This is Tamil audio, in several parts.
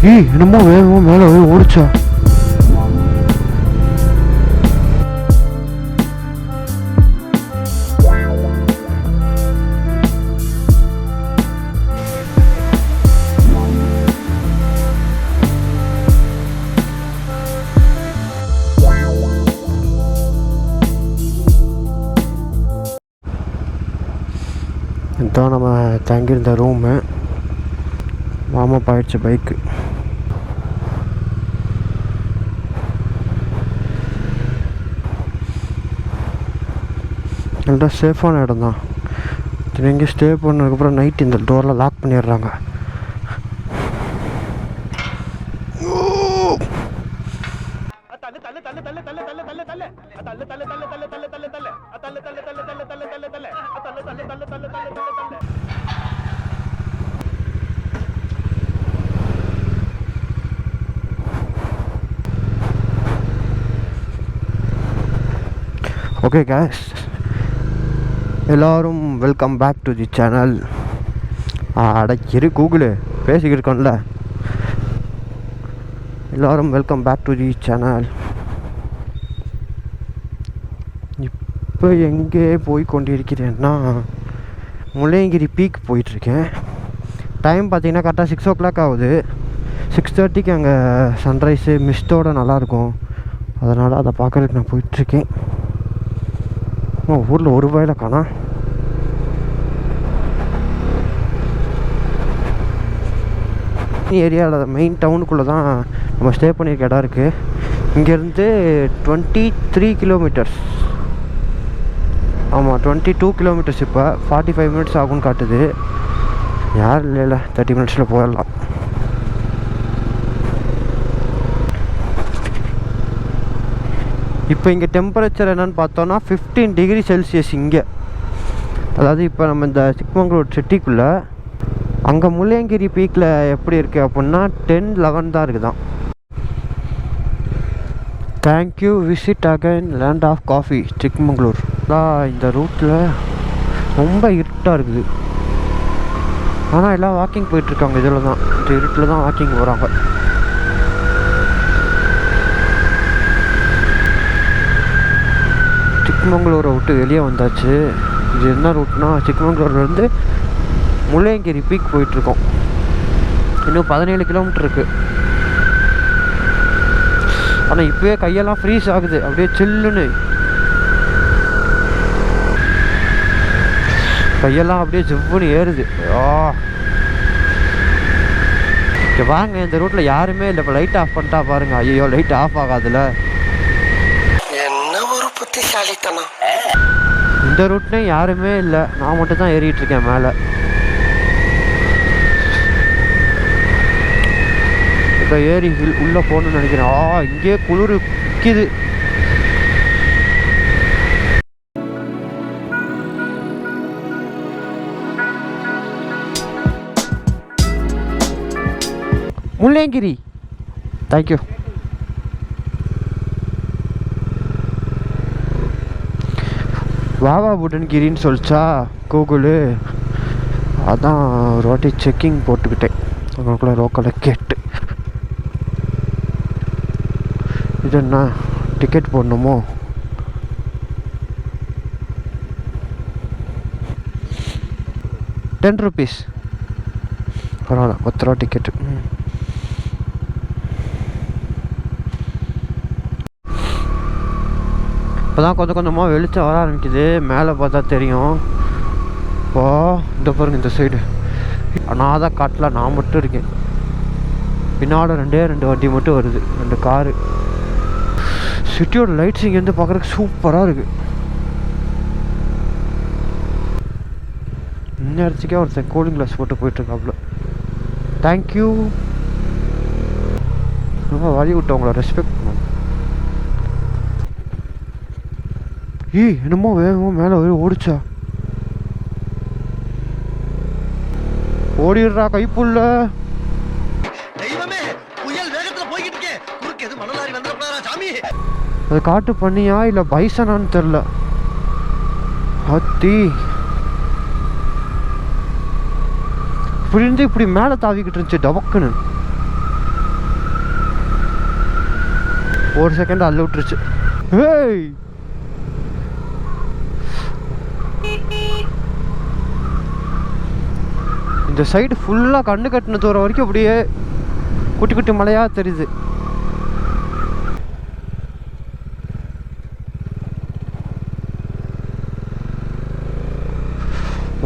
என்னமோ வேகமாக மேலே போய் ஓடிச்சா. இதுதான் நம்ம தங்கியிருந்த ரூமு. வார்ம் அப் ஆகிடுச்சு பைக்கு. நல்லா சேஃபான இடம் தான். இங்கே ஸ்டே பண்ணதுக்கப்புறம் நைட் இந்த டோரில் லாக் பண்ணிடுறாங்க. ஓகே கேஸ், எல்லோரும் welcome back to the channel. அடைச்சிரு கூகுளு பேசிக்கிட்டு இருக்கோம்ல. எல்லோரும் welcome back to the channel. இப்போ எங்கே போய் கொண்டிருக்கிறேன்னா முள்ளையங்கிரி பீக் போயிட்டுருக்கேன். டைம் பார்த்திங்கன்னா கரெக்டாக 6 o'clock ஆகுது. 6:30க்கு அங்கே சன்ரைஸு மிஸ்டோடு நல்லாயிருக்கும். அதனால் அதை பார்க்குறதுக்கு நான் போயிட்டுருக்கேன். ஊரில் ஒரு ரூபாயில் காணா. ஏரியாவில் மெயின் டவுனுக்குள்ளே தான் நம்ம ஸ்டே பண்ணியிருக்க இடம் இருக்குது. இங்கேருந்து 23 கிலோமீட்டர்ஸ். ஆமாம் 22 கிலோமீட்டர்ஸ். இப்போ 45 மினிட்ஸ் ஆகும்னு காட்டுது. யாரும் இல்லை, 30 மினிட்ஸில் போயிடலாம். இப்போ இங்கே டெம்பரேச்சர் என்னென்னு பார்த்தோன்னா 15 டிகிரி செல்சியஸ் இங்கே. அதாவது இப்போ நம்ம இந்த சிக்மங்களூர் சிட்டிக்குள்ளே, அங்கே முள்ளையங்கிரி பீக்கில் எப்படி இருக்குது அப்படின்னா 10-11 தான் இருக்குதான். Thank you, visit again land of coffee Chikmagalur. இந்த ரூட்டில் ரொம்ப இருட்டாக இருக்குது. ஆனால் எல்லாம் வாக்கிங் போயிட்டுருக்காங்க. இதில் தான், இந்த இருட்டில் தான் வாக்கிங் போகிறாங்க. சிக்மங்களூரை விட்டு வெளியே வந்தாச்சு. இது என்ன ரூட்னா, சிக்மங்களூர்லேருந்து முள்ளையங்கிரி பீக் போயிட்டுருக்கோம். இன்னும் 17 கிலோமீட்டர் இருக்குது. ஆனால் இப்போயே கையெல்லாம் ஃப்ரீஸ் ஆகுது, அப்படியே சில்லுன்னு. கையெல்லாம் அப்படியே ஜிவ்வுன்னு ஏறுது. வாங்க, இந்த ரூட்டில் யாருமே இல்லை. இப்போ லைட் ஆஃப் பண்ணிட்டா பாருங்க. ஐயோ, லைட் ஆஃப் ஆகாதுல்ல. இந்த ரூட்லேயும் யாருமே இல்லை, நான் மட்டும் தான் ஏறிட்டு இருக்கேன் மேலே. இப்போ ஏறி உள்ளே போகணுன்னு நினைக்கிறேன். இங்கே குளிர் விற்கிது. முள்ளையங்கிரி, தேங்க்யூ. வாவா புடன்கிரின்னு சொல்லிச்சா கூகுளு. அதான் ஒரு வாட்டி செக்கிங் போட்டுக்கிட்டேன் உங்களுக்குள்ள லோக்கலை கேட்டு. இது என்ன டிக்கெட் போடணுமோ? ₹10. பரவாயில்ல, 10 ரூபா டிக்கெட்டு. இப்போ தான் கொஞ்சம் கொஞ்சமாக வெளிச்சம் வர ஆரம்பிக்குது. மேலே பார்த்தா தெரியும். இந்த பாருங்க, இந்த சைடு நான் தான் காட்டில் நான் மட்டும் இருக்கேன். பின்னாடி 2 வண்டி மட்டும் வருது, 2 காரு. சிட்டியோட லைட்ஸ் இங்கேருந்து பார்க்குறதுக்கு சூப்பராக இருக்குது. இந்நேரத்துக்கே ஒருத்தன் கூலிங் கிளாஸ் போட்டு போயிட்டுருக்காப்புல. தேங்க்யூ. ரொம்ப வழி விட்டவங்கள ரெஸ்பெக்ட் பண்ணுவோம். என்னமோ வேகமாக மேலே ஓடிச்சா. ஓடிடுறா கைப்புள்ள. அது காட்டு பண்ணியா இல்லை பைசனான்னு தெரில. ஹத்தி இப்படி இருந்து இப்படி மேலே தாவிக்கிட்டு இருந்துச்சு டபக்குன்னு. ஒரு செகண்ட் அள்ளி விட்டுருச்சு. ஏய் இந்த சைடு ஃபுல்லாக கண்ணு கட்டின தூரம் வரைக்கும் அப்படியே குட்டி குட்டி மலையாக தெரியுது.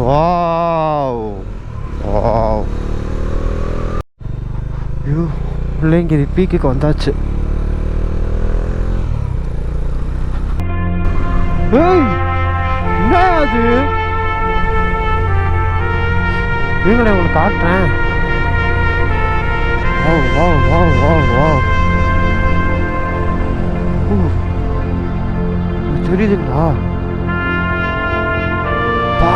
Wow wow. ஐயோ முள்ளையங்கிரி பீக்குக்கு வந்தாச்சு. ஏய் என்ன அது? நீங்களே உங்களுக்கு காட்டுறேன். Wow wow wow wow wow. தெரியுதுங்களா? பா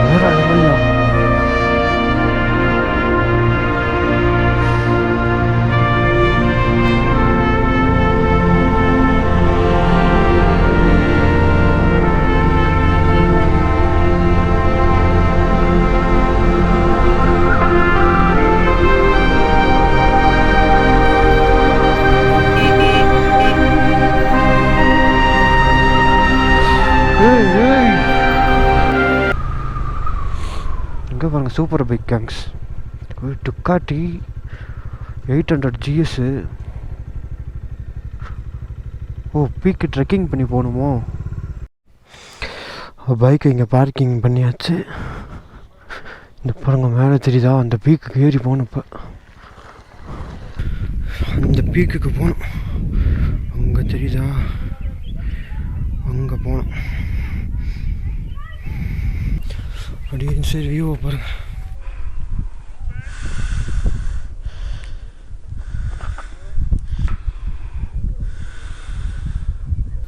வேற லெவல்ல. இங்கே பாருங்கள் super bike gangs. Ducati 800 GS. ஓ பீக்கு ட்ரெக்கிங் பண்ணி போகணுமோ? பைக்கை இங்கே பார்க்கிங் பண்ணியாச்சு. இந்த பாருங்கள் மேலே தெரியுதா? அந்த பீக்குக்கு ஏறி போகணும். இப்போ அந்த பீக்குக்கு போகணும். அங்கே தெரியுதா? அங்கே போகணும். அப்படின்னு சரி வியூவை பாருங்கள்.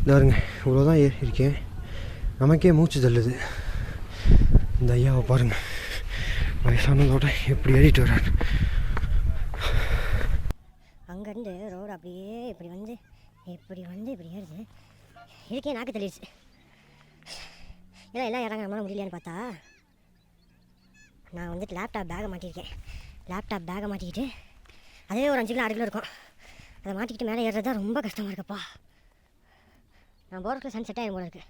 பாருங்க இவ்வளோதான் ஏறி இருக்கேன். நமக்கே மூச்சு தள்ளுது. இந்த ஐயாவை பாருங்கள், வயசானதோட எப்படி ஏறிட்டு வர்றாரு. அங்கேருந்து ரோடு அப்படியே இப்படி வந்து இப்படி ஏறுது. இருக்கே நாக்கு தள்ளிடுச்சு. எல்லாம் இறங்க நம்மளால முடியலையான்னு பார்த்தா நான் வந்துட்டு லேப்டாப் பேக்கை மாட்டியிருக்கேன். லேப்டாப் பேக்கை மாட்டிக்கிட்டு அதே ஒரு 5 கிலோ 6 கிலோ இருக்கும். அதை மாட்டிக்கிட்டு மேலே ஏறுறது தான் ரொம்ப கஷ்டமாக இருக்குப்பா. நான் போகிறதுக்குள்ள சன் செட் ஆகிடும் போல இருக்குது.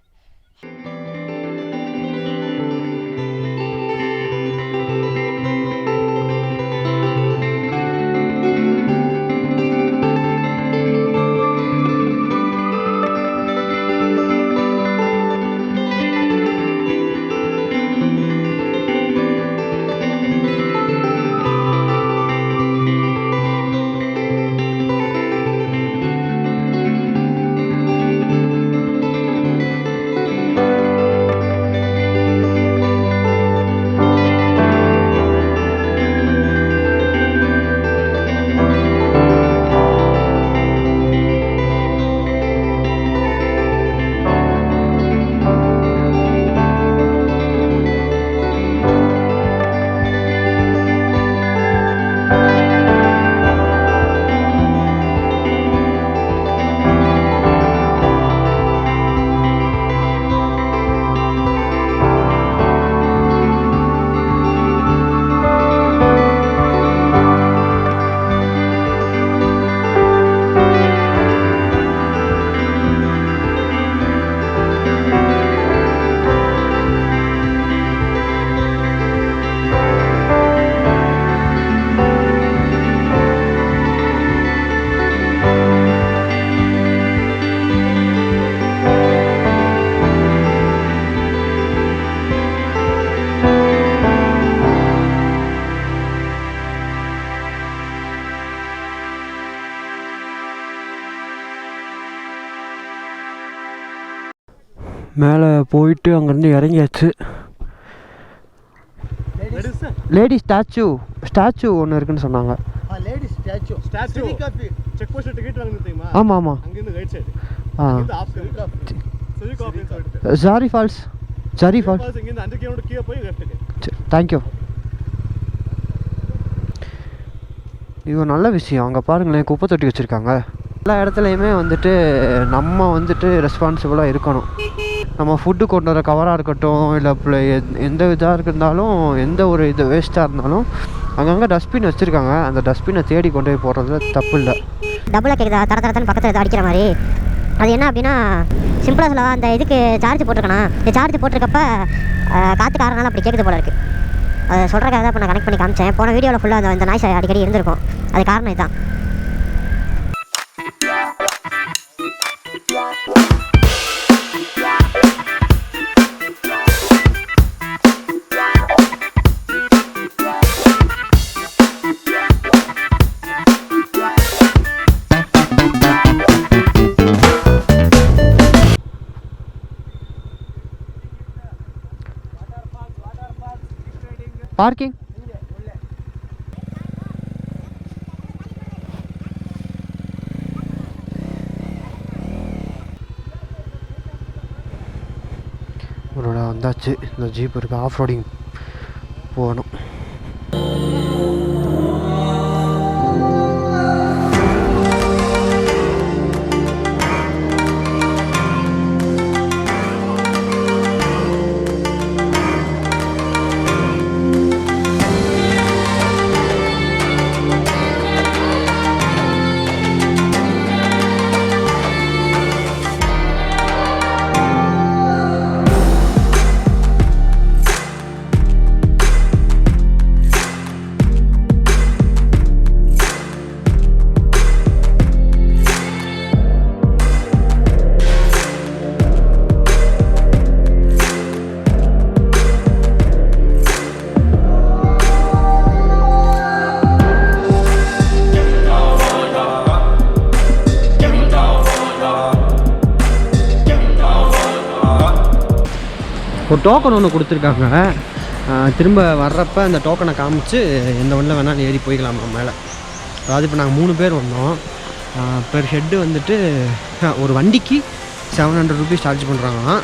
மேலே போயிட்டு அங்கேருந்து இறங்கியாச்சு. லேடி ஸ்டாச்சு ஒன்று இருக்குன்னு சொன்னாங்க. ஆமாம் ஆமாம். Jhari falls thank you. இது நல்ல விஷயம். அங்கே பாருங்களேன், குப்பை தொட்டி வச்சுருக்காங்க. எல்லா இடத்துலையுமே வந்துட்டு நம்ம வந்துட்டு ரெஸ்பான்சிபிளாக இருக்கணும். நம்ம ஃபுட்டு கொண்டு வர கவராக இருக்கட்டும், இல்லை எந்த இதாக இருந்தாலும், எந்த ஒரு இது வேஸ்ட்டாக இருந்தாலும் அங்கங்கே டஸ்ட்பின் வச்சுருக்காங்க, அந்த டஸ்ட்பினை தேடி கொண்டு போய் போடுறதுல தப்பு இல்லை. டபுளாக கேட்குதா தரத்தரத்தன்னு பக்கத்தில் ஏதோ அடிக்கிற மாதிரி. அது என்ன அப்படின்னா சிம்பிளாக சொல்லலாம், அந்த இதுக்கு சார்ஜ் போட்டிருக்கேனா, இந்த சார்ஜ் போட்டிருக்கப்ப காற்று காரணனால அப்படி கேட்குது போல இருக்குது. அதை சொல்கிறக்காக தான் இப்போ நான் கனெக்ட் பண்ணி காமிச்சேன். போன வீடியோவில் ஃபுல்லாக அந்த நாய்ஸ் அடிக்கடி இருந்திருக்கும். அது காரணம் இதுதான். பார்க்கிங் ஒரு வந்தாச்சு. இந்த ஜீப் இருக்குது, ஆஃப் ரோடிங் போகணும். ஒரு டோக்கன் ஒன்று கொடுத்துருக்காங்க. திரும்ப வர்றப்போ அந்த டோக்கனை காமிச்சு எந்த ஒன்றில் வேணாலும் ஏறி போய்க்கலாம் நம்ம மேலே. அதாவது இப்போ நாங்கள் 3 பேர் வந்தோம். பெர் ஹெட்டு வந்துட்டு ஒரு வண்டிக்கு 700 ருபீஸ் சார்ஜ் பண்ணுறாங்களாம்.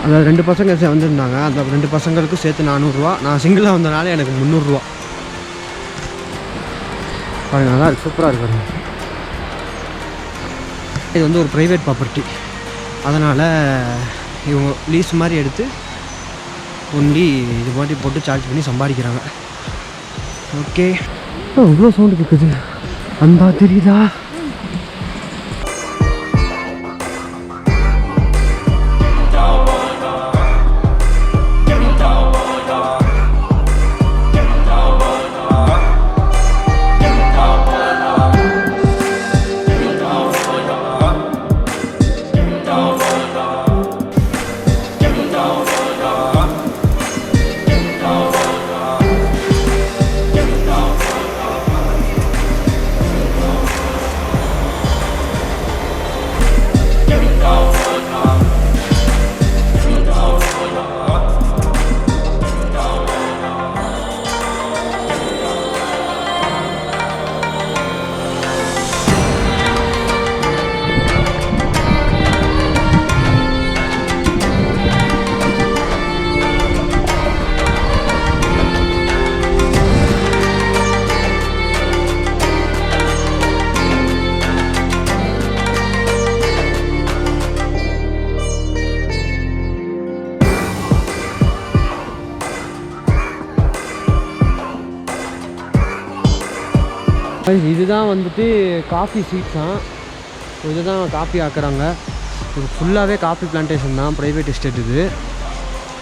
அதாவது 2 பசங்க வந்திருந்தாங்க, அந்த 2 பசங்களுக்கும் சேர்த்து 400 ரூபா. நான் சிங்கிளாக வந்தனால எனக்கு 300 ரூபா. பாருங்க, நல்லா இருக்குது, சூப்பராக இருக்குது. இது வந்து ஒரு ப்ரைவேட் ப்ராப்பர்ட்டி, அதனால் இவங்க லீஸ் மாதிரி எடுத்து ஒன்லி இது மாதிரி போட்டு சார்ஜ் பண்ணி சம்பாதிக்கிறாங்க. ஓகே, இவ்வளோ சவுண்டு கேட்குது, அந்த தெரியுதா? இதுதான் வந்துட்டு காஃபி சீட்ஸ் தான். இதுதான் காஃபி ஆக்குறாங்க. இது ஃபுல்லாகவே காஃபி பிளான்டேஷன் தான், ப்ரைவேட் எஸ்டேட்.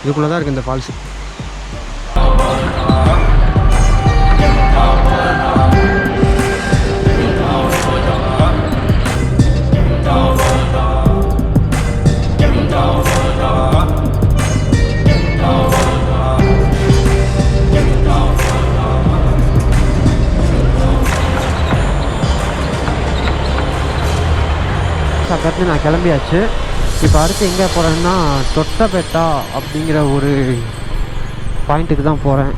இதுக்குள்ளே தான் இருக்குது இந்த ஃபால்ஸு. பக்கத்துல நான் கிளம்பியாச்சு. இப்போ அடுத்து எங்கே போகிறேன்னா தொட்டபெட்டா அப்படிங்கிற ஒரு பாயிண்ட்டுக்கு தான் போகிறேன்.